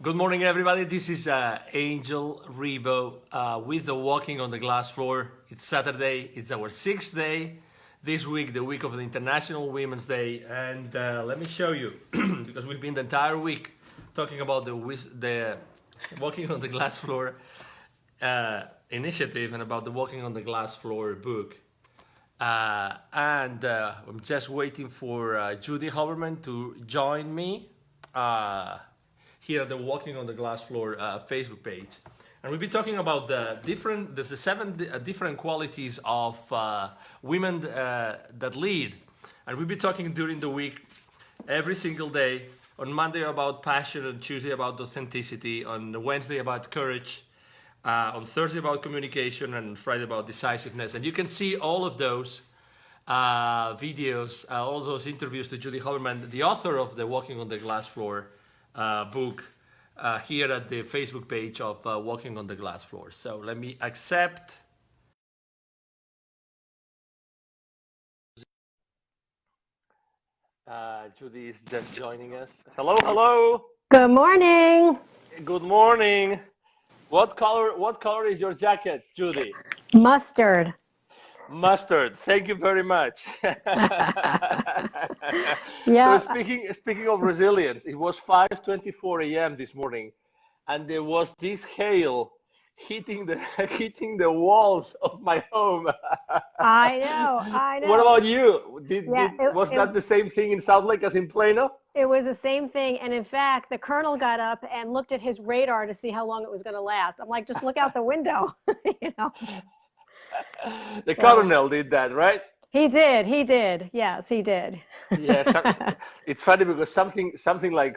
Good morning, everybody. This is Angel Rebo with the Walking on the Glass Floor. It's Saturday. It's our sixth day this week, the week of the International Women's Day. And let me show you, because we've been the entire week talking about the Walking on the Glass Floor initiative and about the Walking on the Glass Floor book. I'm just waiting for Judy Hoberman to join me here at the Walking on the Glass Floor Facebook page. And we'll be talking about there's the seven different qualities of women that lead. And we'll be talking during the week, every single day. On Monday about passion, on Tuesday about authenticity, on Wednesday about courage, on Thursday about communication, and on Friday about decisiveness. And you can see all of those videos, all those interviews to Judy Hoberman, the author of the Walking on the Glass Floor book, here at the Facebook page of Walking on the Glass Floor. So let me accept. Judy is just joining us. Hello, hello. Good morning. Good morning. What color is your jacket, Judy? Mustard. Mustard. Thank you very much. Yeah. So speaking of resilience, it was 5:24 a.m. this morning, and there was this hail hitting the walls of my home. I know. What about you? Was it, that the same thing in South Lake as in Plano? It was the same thing. And in fact, the colonel got up and looked at his radar to see how long it was going to last. I'm like, just look out the window, you know. The colonel did that, right? He did. Yes, he did. Yes. It's funny because something like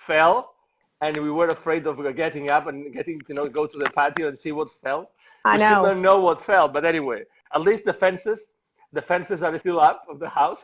fell, and we were afraid of getting up and go to the patio and see what fell. I know. We still don't know what fell, but anyway, at least the fences are still up of the house.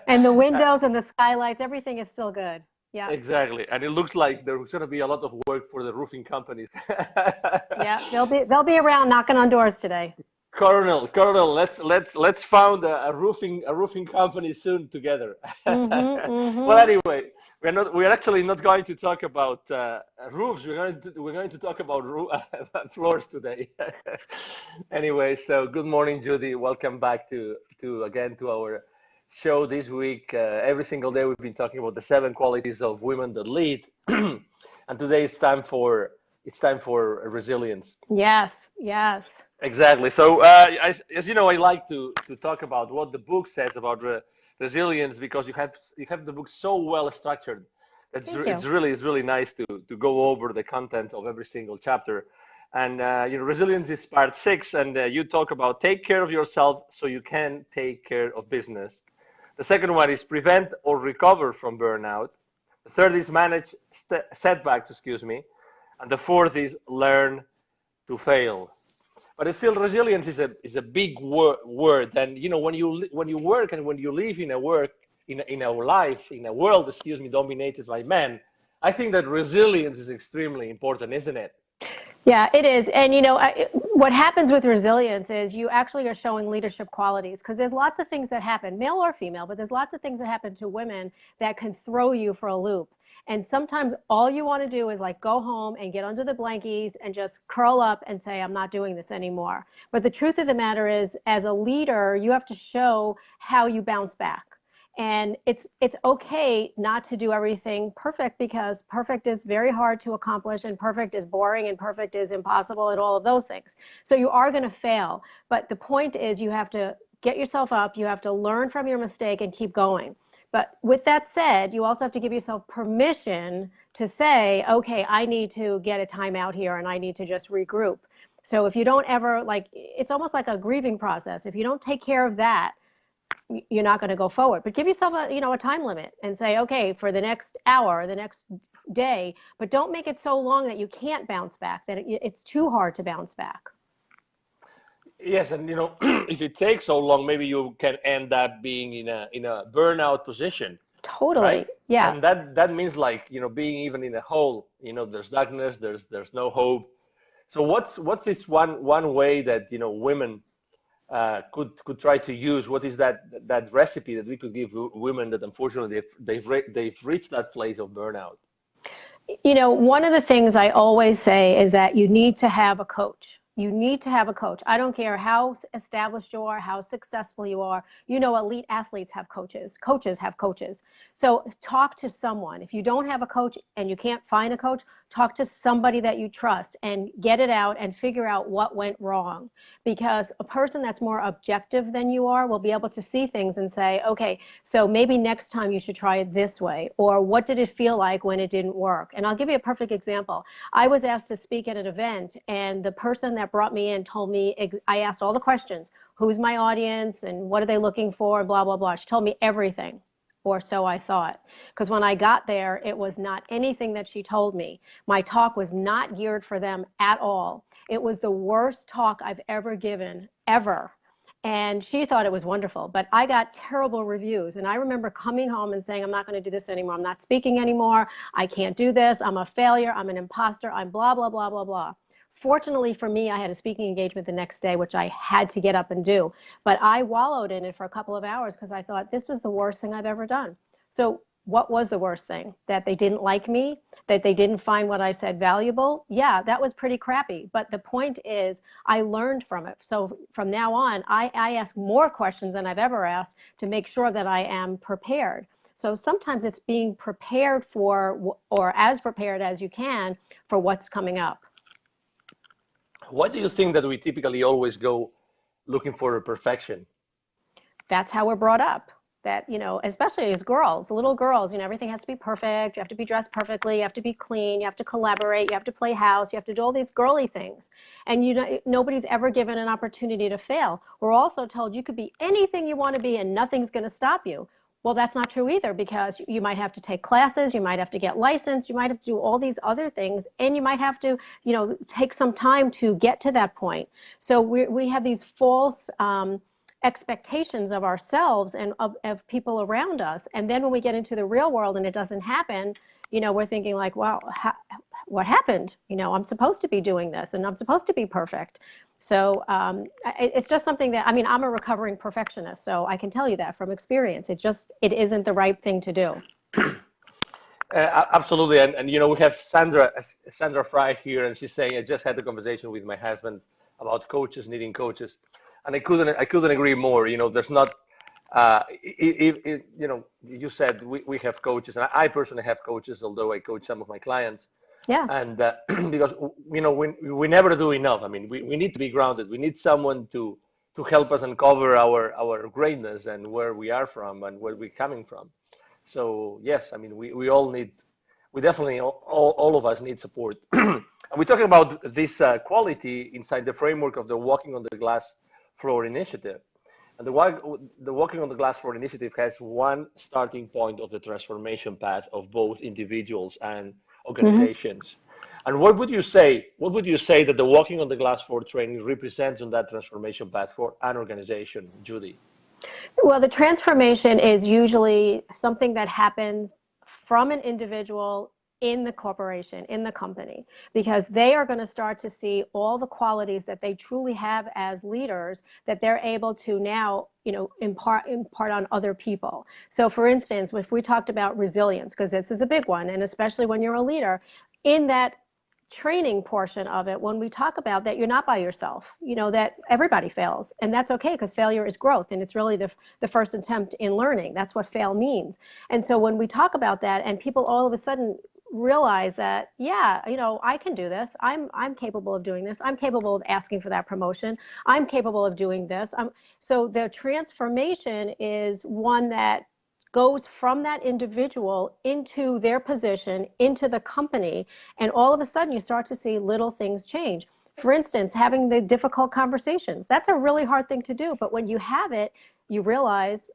And the windows and the skylights, everything is still good. Yeah. Exactly, and it looks like there's going to be a lot of work for the roofing companies. Yeah, they'll be around knocking on doors today. Colonel, let's found a roofing company soon together. Well, anyway, we're actually not going to talk about roofs. We're going to talk about floors today. Anyway, so good morning, Judy. Welcome back to our show this week. Every single day we've been talking about the 7 qualities of women that lead, and today it's time for resilience. Yes. Exactly. So, as you know, I like to talk about what the book says about resilience, because you have the book so well structured. It's really nice to go over the content of every single chapter. And resilience is part 6, and you talk about take care of yourself so you can take care of business. The second one is prevent or recover from burnout. The third is manage setbacks, and the fourth is learn to fail. But it's still, resilience is a big word. And when you work and when you live in a world dominated by men, I think that resilience is extremely important, isn't it? Yeah, it is. And what happens with resilience is you actually are showing leadership qualities, because there's lots of things that happen, male or female, but there's lots of things that happen to women that can throw you for a loop. And sometimes all you want to do is like go home and get under the blankies and just curl up and say, I'm not doing this anymore. But the truth of the matter is, as a leader, you have to show how you bounce back. And it's okay not to do everything perfect, because perfect is very hard to accomplish, and perfect is boring, and perfect is impossible, and all of those things. So you are going to fail. But the point is, you have to get yourself up, you have to learn from your mistake and keep going. But with that said, you also have to give yourself permission to say, okay, I need to get a timeout here and I need to just regroup. So if you don't ever, it's almost like a grieving process. If you don't take care of that, you're not going to go forward. But give yourself a time limit and say, okay, for the next hour, the next day, but don't make it so long that you can't bounce back, that it's too hard to bounce back. Yes, and if it takes so long, maybe you can end up being in a burnout position. Totally. Right? Yeah. And that means being even in a hole. There's darkness, there's no hope. So what's this one way that women could try to use? What is that recipe that we could give women that unfortunately they've reached that place of burnout? You know, one of the things I always say is that you need to have a coach. You need to have a coach. I don't care how established you are, how successful you are. You know, elite athletes have coaches. Coaches have coaches. So talk to someone. If you don't have a coach and you can't find a coach, talk to somebody that you trust and get it out and figure out what went wrong. Because a person that's more objective than you are will be able to see things and say, okay, so maybe next time you should try it this way, or what did it feel like when it didn't work? And I'll give you a perfect example. I was asked to speak at an event, and the person that brought me in told me, I asked all the questions, who's my audience and what are they looking for, blah, blah, blah. She told me everything, or so I thought. Because when I got there, it was not anything that she told me. My talk was not geared for them at all. It was the worst talk I've ever given, ever. And she thought it was wonderful, but I got terrible reviews. And I remember coming home and saying, I'm not going to do this anymore. I'm not speaking anymore. I can't do this. I'm a failure. I'm an imposter. I'm blah, blah, blah, blah, blah. Fortunately for me, I had a speaking engagement the next day, which I had to get up and do. But I wallowed in it for a couple of hours because I thought this was the worst thing I've ever done. So what was the worst thing? That they didn't like me? That they didn't find what I said valuable? Yeah, that was pretty crappy. But the point is, I learned from it. So from now on, I ask more questions than I've ever asked to make sure that I am prepared. So sometimes it's being prepared for, or as prepared as you can for what's coming up. Why do you think that we typically always go looking for perfection? That's how we're brought up. That, you know, especially as girls, little girls, you know, everything has to be perfect. You have to be dressed perfectly. You have to be clean. You have to collaborate. You have to play house. You have to do all these girly things. And, you know, nobody's ever given an opportunity to fail. We're also told you could be anything you want to be and nothing's going to stop you. Well, that's not true either, because you might have to take classes, you might have to get licensed, you might have to do all these other things, and you might have to, you know, take some time to get to that point. So we have these false expectations of ourselves and of people around us. And then when we get into the real world and it doesn't happen, you know, we're thinking like, wow, what happened? You know, I'm supposed to be doing this and I'm supposed to be perfect. So it's just something that, I mean, I'm a recovering perfectionist, so I can tell you that from experience. It isn't the right thing to do. Absolutely. And, you know, we have Sandra Fry here, and she's saying, I just had a conversation with my husband about coaches needing coaches. And I couldn't agree more. You know, there's not, you know, you said we have coaches, and I personally have coaches, although I coach some of my clients. Yeah. And because, you know, we never do enough. I mean, we need to be grounded. We need someone to help us uncover our greatness and where we are from and where we're coming from. So yes, I mean, we definitely, all of us need support. And we're talking about this quality inside the framework of the Walking on the Glass Floor Initiative. And the Walking on the Glass Floor Initiative has one starting point of the transformation path of both individuals and organizations. Mm-hmm. And what would you say that the Walking on the Glass Floor training represents on that transformation path for an organization, Judy? Well, the transformation is usually something that happens from an individual in the corporation, in the company, because they are going to start to see all the qualities that they truly have as leaders that they're able to now, you know, impart on other people. So for instance, if we talked about resilience, because this is a big one, and especially when you're a leader, in that training portion of it, when we talk about that you're not by yourself, you know, that everybody fails, and that's okay, because failure is growth, and it's really the first attempt in learning. That's what fail means. And so when we talk about that and people all of a sudden realize that, yeah, you know, I can do this. I'm capable of doing this. I'm capable of asking for that promotion. I'm capable of doing this. So the transformation is one that goes from that individual into their position, into the company, and all of a sudden you start to see little things change. For instance, having the difficult conversations. That's a really hard thing to do, but when you have it, you realize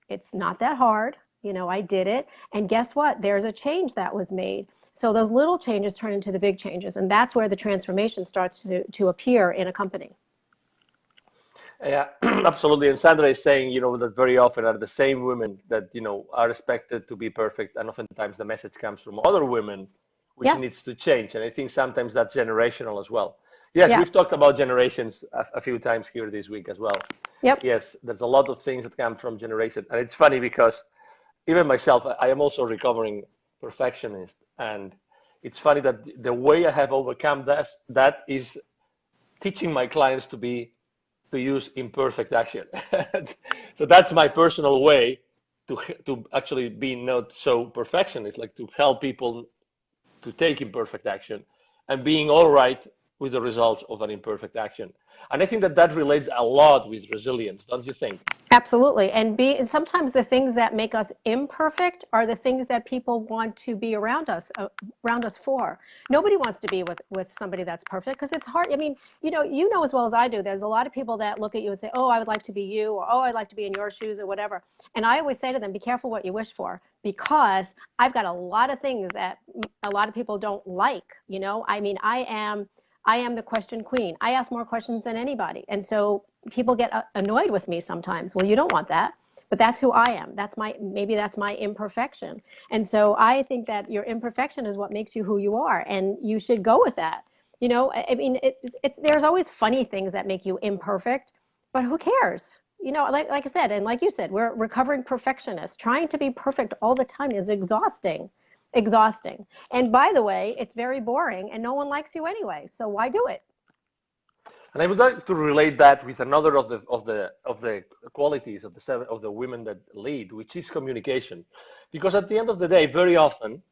it's not that hard. You know, I did it, and guess what? There's a change that was made. So those little changes turn into the big changes, and that's where the transformation starts to appear in a company. Yeah, absolutely. And Sandra is saying, you know, that very often are the same women that, you know, are expected to be perfect, and oftentimes the message comes from other women, which needs to change. And I think sometimes that's generational as well. Yes, we've talked about generations a few times here this week as well. Yep. Yes, there's a lot of things that come from generation. And it's funny because even myself, I am also a recovering perfectionist. And, it's funny that the way I have overcome that is teaching my clients to use imperfect action. So that's my personal way to actually be not so perfectionist, like to help people to take imperfect action and being all right with the results of an imperfect action. And I think that that relates a lot with resilience, don't you think? Absolutely. And sometimes the things that make us imperfect are the things that people want to be around us for. Nobody wants to be with somebody that's perfect because it's hard. I mean, you know as well as I do, there's a lot of people that look at you and say, oh, I would like to be you, or oh, I'd like to be in your shoes, or whatever. And I always say to them, be careful what you wish for, because I've got a lot of things that a lot of people don't like. I mean, I am the question queen. I ask more questions than anybody. And so people get annoyed with me sometimes. Well, you don't want that, but that's who I am. Maybe that's my imperfection. And so I think that your imperfection is what makes you who you are, and you should go with that. I mean, there's always funny things that make you imperfect, but who cares? Like I said, and like you said, we're recovering perfectionists. Trying to be perfect all the time is exhausting. And by the way, it's very boring, and no one likes you anyway. So why do it? And I would like to relate that with another of the qualities of the women that lead, which is communication. Because at the end of the day, very often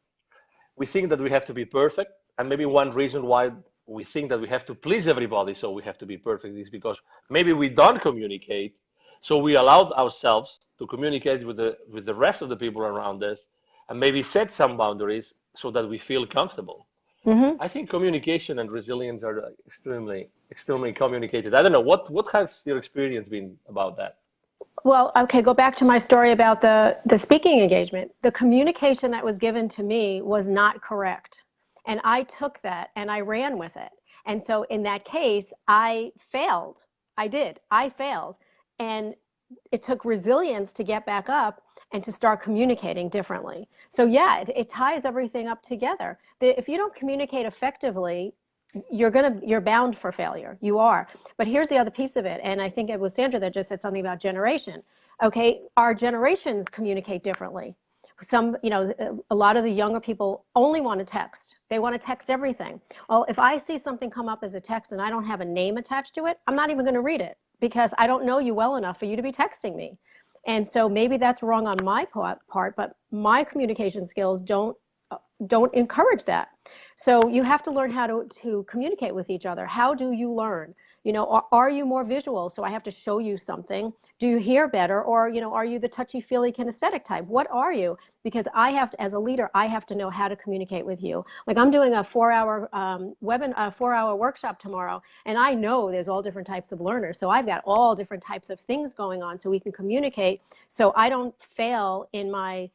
we think that we have to be perfect, and maybe one reason why we think that we have to please everybody, so we have to be perfect, is because maybe we don't communicate. So we allowed ourselves to communicate with the rest of the people around us, and maybe set some boundaries so that we feel comfortable. Mm-hmm. I think communication and resilience are extremely communicated. I don't know, what has your experience been about that? Well, okay, go back to my story about the speaking engagement. The communication that was given to me was not correct. And I took that and I ran with it. And so in that case, I failed. I did. I failed. And it took resilience to get back up and to start communicating differently. So yeah, it ties everything up together. If you don't communicate effectively, you're bound for failure. You are. But here's the other piece of it, and I think it was Sandra that just said something about generation. Okay, our generations communicate differently. A lot of the younger people only want to text. They want to text everything. Well, if I see something come up as a text and I don't have a name attached to it, I'm not even going to read it, because I don't know you well enough for you to be texting me. And so maybe that's wrong on my part, but my communication skills don't encourage that. So you have to learn how to communicate with each other. How do you learn? Are you more visual? So I have to show you something. Do you hear better? Or, are you the touchy-feely kinesthetic type? What are you? Because as a leader, I have to know how to communicate with you. Like, I'm doing a 4-hour workshop tomorrow, and I know there's all different types of learners. So I've got all different types of things going on so we can communicate, so I don't fail in my,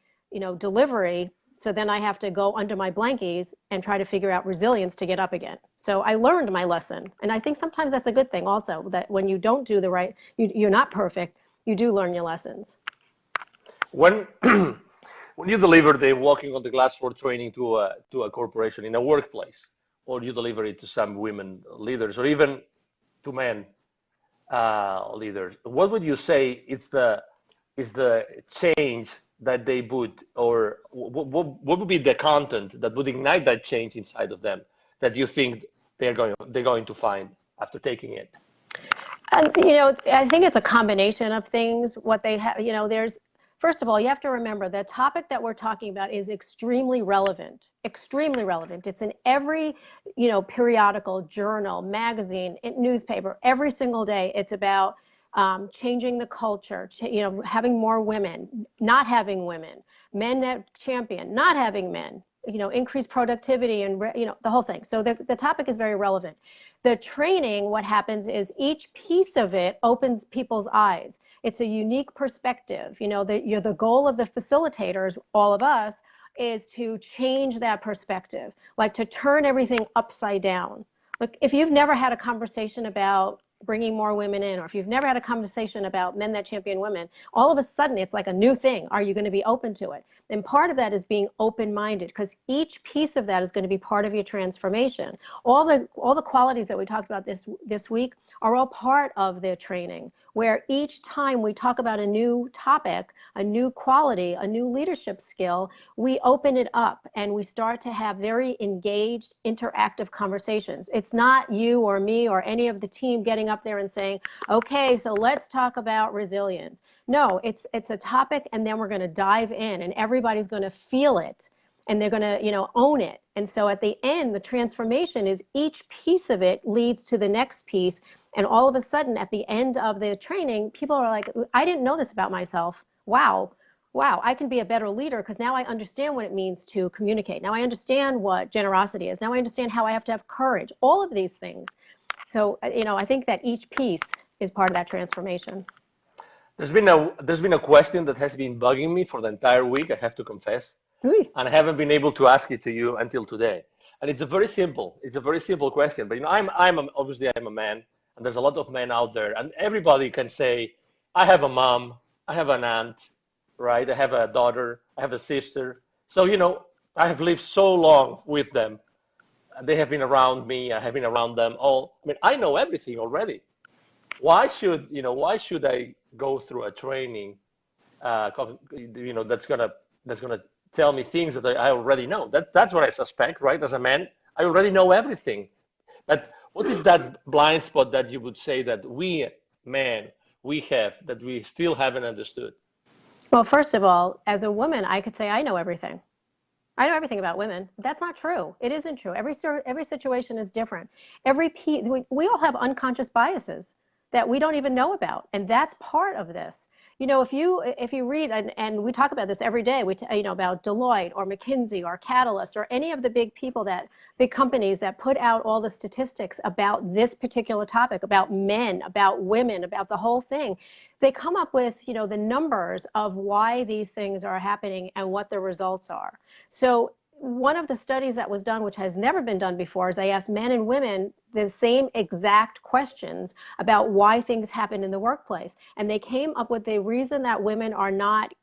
delivery. So then I have to go under my blankies and try to figure out resilience to get up again. So I learned my lesson. And I think sometimes that's a good thing also, that when you don't do the right, you're not perfect, you do learn your lessons. When when you deliver the walking on the glass floor training to a corporation in a workplace, or you deliver it to some women leaders, or even to men leaders, what would you say is the change that they would, or what would be the content that would ignite that change inside of them that you think they're going to find after taking it? I think it's a combination of things. What they have, first of all, you have to remember the topic that we're talking about is extremely relevant. Extremely relevant. It's in every, periodical, journal, magazine, newspaper, every single day. It's about changing the culture, having more women, not having women, men that champion, not having men, increase productivity, and, the whole thing. So the topic is very relevant. The training, what happens is each piece of it opens people's eyes. It's a unique perspective. The goal of the facilitators, all of us, is to change that perspective, like to turn everything upside down. Look, if you've never had a conversation about bringing more women in, or if you've never had a conversation about men that champion women, all of a sudden it's like a new thing. Are you going to be open to it? And part of that is being open-minded, because each piece of that is going to be part of your transformation. All the qualities that we talked about this week are all part of their training, where each time we talk about a new topic, a new quality, a new leadership skill, we open it up and we start to have very engaged, interactive conversations. It's not you or me or any of the team getting up there and saying, okay, so let's talk about resilience. No, it's a topic, and then we're going to dive in, and everybody's going to feel it, and they're going to, own it. And so at the end, the transformation is each piece of it leads to the next piece. And all of a sudden, at the end of the training, people are like, I didn't know this about myself. Wow, I can be a better leader because now I understand what it means to communicate. Now I understand what generosity is. Now I understand how I have to have courage, all of these things. So, I think that each piece is part of that transformation. There's been a question that has been bugging me for the entire week, I have to confess. Oui. And I haven't been able to ask it to you until today. And it's a very simple question. But obviously I'm a man, and there's a lot of men out there, and everybody can say, I have a mom, I have an aunt, right? I have a daughter, I have a sister. So, I have lived so long with them. They have been around me, I have been around them all. I mean, I know everything already. Why should I go through a training, that's gonna tell me things that I already know? That's what I suspect, right? As a man, I already know everything. But what is that blind spot that you would say that we men, we have, that we still haven't understood? Well, first of all, as a woman, I could say I know everything. I know everything about women. That's not true. It isn't true. Every situation is different. We all have unconscious biases that we don't even know about, and that's part of this. If you read, and we talk about this every day, about Deloitte or McKinsey or Catalyst or any of the big companies that put out all the statistics about this particular topic, about men, about women, about the whole thing, they come up with, the numbers of why these things are happening and what the results are. So one of the studies that was done, which has never been done before, is they asked men and women the same exact questions about why things happen in the workplace. And they came up with the reason that women are not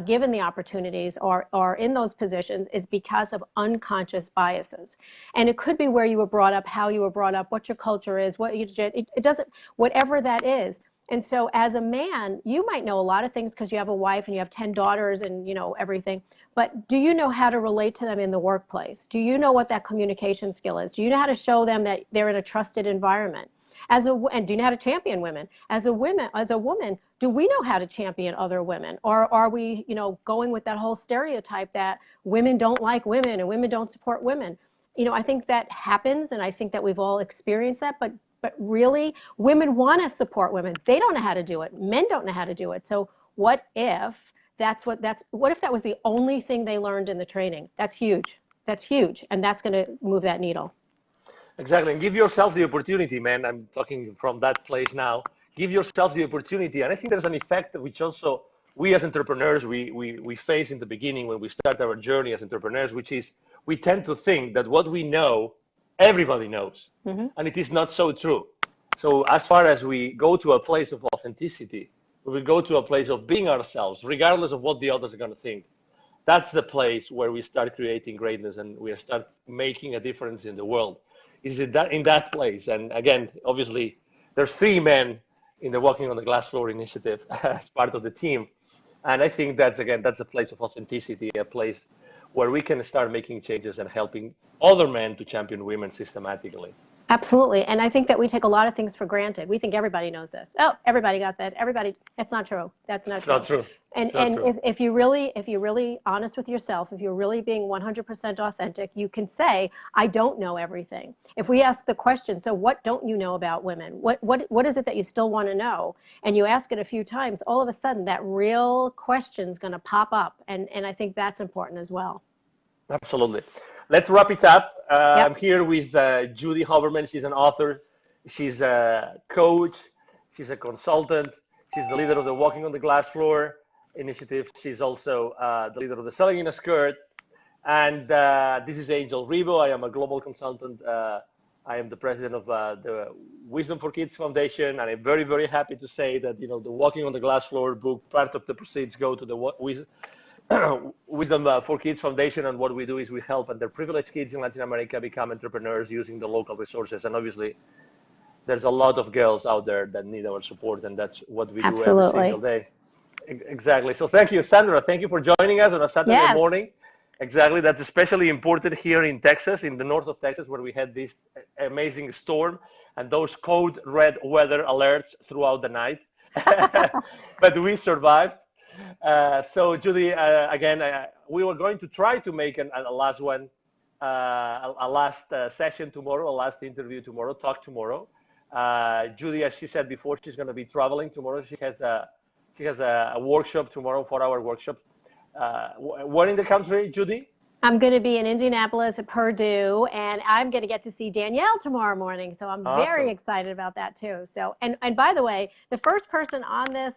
given the opportunities or in those positions is because of unconscious biases. And it could be where you were brought up, how you were brought up, what your culture is, it doesn't, whatever that is. And so as a man, you might know a lot of things because you have a wife and you have 10 daughters and everything. But do you know how to relate to them in the workplace? Do you know what that communication skill is? Do you know how to show them that they're in a trusted environment? And do you know how to champion women? As a woman, do we know how to champion other women? Or are we, going with that whole stereotype that women don't like women and women don't support women? I think that happens, and I think that we've all experienced that, but really, women want to support women. They don't know how to do it. Men don't know how to do it. So what if what if that was the only thing they learned in the training? That's huge. That's huge. And that's going to move that needle. Exactly. And give yourself the opportunity, man. I'm talking from that place now. Give yourself the opportunity. And I think there's an effect which also we as entrepreneurs, we face in the beginning when we start our journey as entrepreneurs, which is we tend to think that what we know, everybody knows. Mm-hmm. And it is not so true. So as far as we go to a place of authenticity, we will go to a place of being ourselves, regardless of what the others are going to think. That's the place where we start creating greatness and we start making a difference in the world. Is it that in that place? And again, obviously, there's 3 men in the Walking on the Glass Floor initiative as part of the team. And I think that's a place of authenticity, a place where we can start making changes and helping other men to champion women systematically. Absolutely. And I think that we take a lot of things for granted. We think everybody knows this. Oh, everybody got that. That's not true. That's not true. Not true. And if you're really honest with yourself, if you're really being 100% authentic, you can say, I don't know everything. If we ask the question, so what don't you know about women? What is it that you still want to know? And you ask it a few times, all of a sudden that real question is going to pop up. And I think that's important as well. Absolutely. Let's wrap it up. Yep. I'm here with Judy Hoberman. She's an author. She's a coach. She's a consultant. She's the leader of the Walking on the Glass Floor initiative. She's also the leader of the Selling in a Skirt. And this is Angel Ribo. I am a global consultant. I am the president of the Wisdom for Kids Foundation. And I'm very, very happy to say that, the Walking on the Glass Floor book, part of the proceeds go to the Wisdom for Kids Foundation, and what we do is we help underprivileged kids in Latin America become entrepreneurs using the local resources. And obviously, there's a lot of girls out there that need our support, and that's what we do every Absolutely. single day. Exactly. So thank you, Sandra. Thank you for joining us on a Saturday Yes. morning. Exactly. That's especially important here in Texas, in the north of Texas, where we had this amazing storm and those code red weather alerts throughout the night. But we survived. So Judy, again, we were going to try to make a last one, a last session tomorrow, a last interview tomorrow, talk tomorrow. Judy, as she said before, she's going to be traveling tomorrow. She has a workshop tomorrow, 4-hour workshop. Where in the country, Judy? I'm going to be in Indianapolis at Purdue, and I'm going to get to see Danielle tomorrow morning. So I'm very excited about that too. So, and by the way, the first person on this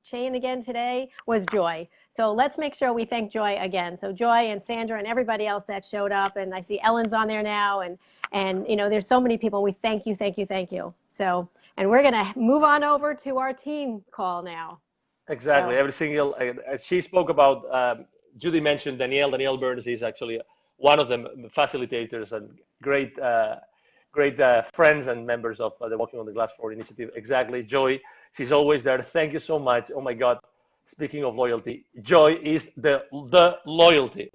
chain again today was Joy. So let's make sure we thank Joy again. So Joy and Sandra and everybody else that showed up, and I see Ellen's on there now, and you know, there's so many people. We thank you, thank you, thank you. So, and we're going to move on over to our team call now. Exactly. So. Every single, she spoke about, Judy mentioned Danielle Burns is actually one of the facilitators and great friends and members of the Walking on the Glass Floor initiative. Exactly. Joy, she's always there. Thank you so much. Oh my God. Speaking of loyalty, Joy is the loyalty.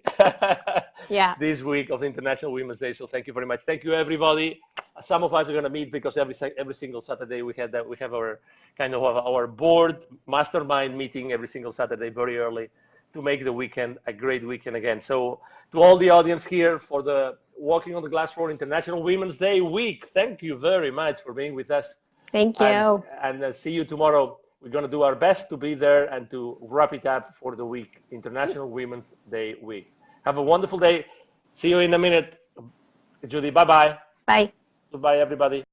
Yeah. This week of International Women's Day. So thank you very much. Thank you, everybody. Some of us are going to meet because every single Saturday we have our kind of our board mastermind meeting every single Saturday very early to make the weekend a great weekend again. So to all the audience here for the Walking on the Glass Floor International Women's Day week, thank you very much for being with us. Thank you. And see you tomorrow. We're going to do our best to be there and to wrap it up for the week, International Women's Day week. Have a wonderful day. See you in a minute. Judy, bye-bye. Bye. Goodbye, everybody.